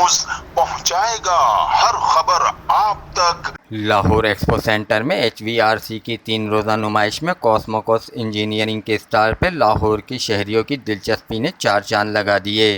News पहुंचाएगा हर खबर आप तक। लाहौर एक्सपो सेंटर में HVRC की 3 रोज़ा नुमाइश में कॉस्मोकॉस इंजीनियरिंग के स्टॉल पर लाहौर की शहरियों की दिलचस्पी ने 4 चांद लगा दिए।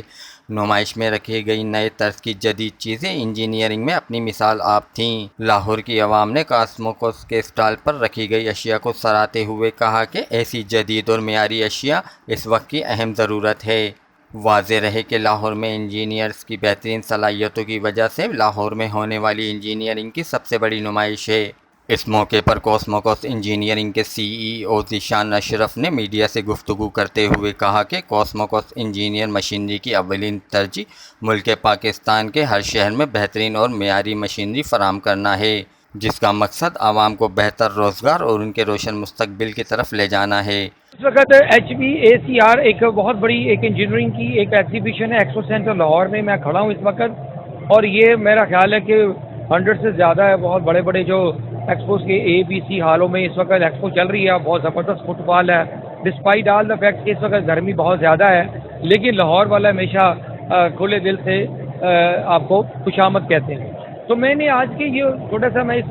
नुमाइश में रखी गई नए तर्ज की जदीद चीज़ें इंजीनियरिंग में अपनी मिसाल आप थीं। लाहौर की आवाम ने कॉस्मोकॉस के स्टॉल पर रखी गई अशिया को सराहते हुए कहा कि ऐसी जदीद और मियारी अशिया इस वक्त की अहम ज़रूरत है। वाज़ेह रहे कि लाहौर में इंजीनियर्स की बेहतरीन सलाहियतों की वजह से लाहौर में होने वाली इंजीनियरिंग की सबसे बड़ी नुमाइश है। इस मौके पर कॉस्मोकॉस इंजीनियरिंग के CEO ज़ीशान अशरफ ने मीडिया से गुफ्तगू करते हुए कहा कि कॉस्मोकॉस इंजीनियर मशीनरी की अव्वलीन तरजीह मुल्क पाकिस्तान के हर शहर में बेहतरीन और मियारी मशीनरी फराहम करना है, जिसका मकसद आवाम को बेहतर रोज़गार और उनके रोशन मुस्तकबिल की तरफ ले जाना है। इस वक्त HVACR एक बहुत बड़ी एक इंजीनियरिंग की एक एग्जीबिशन है एक्सपो सेंटर लाहौर में। मैं खड़ा हूँ इस वक्त और ये मेरा ख्याल है कि 100 से ज़्यादा है। बहुत बड़े बड़े जो एक्सपोज के ABC हालों में इस वक्त एक्सपो चल रही है। बहुत ज़बरदस्त फुटबॉल है डिस्पाइट ऑल द फैक्ट कि इस वक्त गर्मी बहुत ज़्यादा है, लेकिन लाहौर वाला हमेशा खुले दिल से आपको खुशामद कहते हैं। तो मैंने आज के ये छोटा सा मैं इस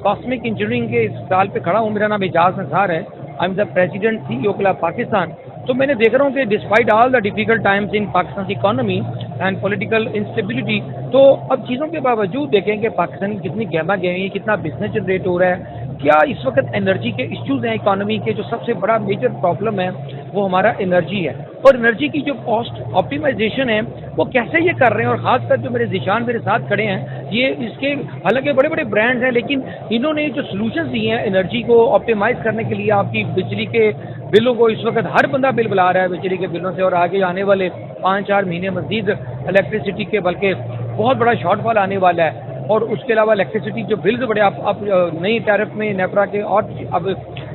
कॉस्मिक इंजीनियरिंग के स्टॉल पे खड़ा हूँ। मेरा नाम एजाज निसार है। I am the president CEO club Pakistan. तो मैंने देख रहा हूँ कि despite all the difficult times in Pakistan economy and political instability, तो अब चीज़ों के बावजूद देखें कि पाकिस्तान की कितनी गहमा गहमी है, कितना बिजनेस जनरेट हो रहा है, क्या इस वक्त एनर्जी के इश्यूज़ हैं इकोनॉमी के। जो सबसे बड़ा मेजर प्रॉब्लम है वो हमारा एनर्जी है, और एनर्जी की जो कॉस्ट ऑप्टिमाइजेशन है वो कैसे ये कर रहे हैं। और ख़ासकर जो मेरे ज़ीशान मेरे साथ खड़े हैं, ये इसके हालांकि बड़े बड़े ब्रांड्स हैं, लेकिन इन्होंने जो सोल्यूशंस दिए हैं एनर्जी को ऑप्टिमाइज़ करने के लिए, आपकी बिजली के बिलों को इस वक्त हर बंदा बिल बुला रहा है बिजली के बिलों से, और आगे आने वाले 5-4 महीने मज़ीद इलेक्ट्रिसिटी के बल्कि बहुत बड़ा शॉर्टफॉल आने वाला है। और उसके अलावा इलेक्ट्रिसिटी जो बिल्स बड़े आप नई टैरिफ में नेपरा के और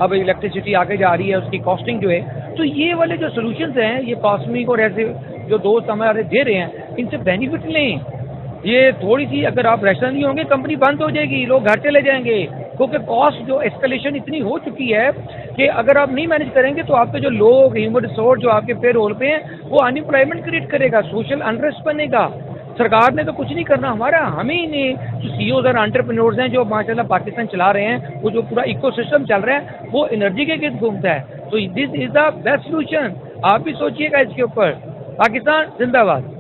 अब इलेक्ट्रिसिटी आगे जा रही है, उसकी कॉस्टिंग जो है। तो ये वाले जो सोल्यूशंस हैं, ये कॉस्मिक और ऐसे जो दोस्त हमारे दे रहे हैं, इनसे बेनिफिट लें। ये थोड़ी सी अगर आप रैशनल नहीं होंगे कंपनी बंद हो जाएगी, लोग घर चले जाएंगे, क्योंकि कॉस्ट जो एस्केलेशन इतनी हो चुकी है कि अगर आप नहीं मैनेज करेंगे तो आपके जो लोग ह्यूमन रिसोर्स जो आपके पे रोल पे हैं वो अनएम्प्लॉयमेंट क्रिएट करेगा, सोशल अनरेस्ट बनेगा। सरकार ने तो कुछ नहीं करना, हमारा हमें ही नहीं जो CEOs और एंटरप्रेन्योर्स हैं जो माशाल्लाह पाकिस्तान चला रहे हैं, वो जो पूरा इकोसिस्टम चल रहा है वो एनर्जी के गिर्द घूमता है। तो this is the best solution. आप भी सोचिएगा इसके ऊपर। पाकिस्तान जिंदाबाद।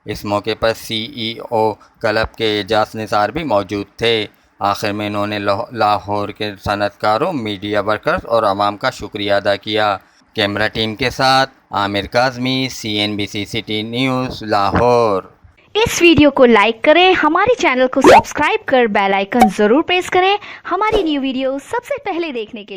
इस मौके पर CEO क्लब के एजाज निसार भी मौजूद थे। आखिर में इन्होंने लाहौर के सनतकारों, मीडिया वर्कर्स और आवाम का शुक्रिया अदा किया। कैमरा टीम के साथ Aamir Kazmi, CNBC city news, Lahore. इस वीडियो को लाइक करें, हमारे चैनल को सब्सक्राइब कर बेल आइकन ज़रूर प्रेस करें हमारी न्यू वीडियो सबसे पहले देखने के लिए।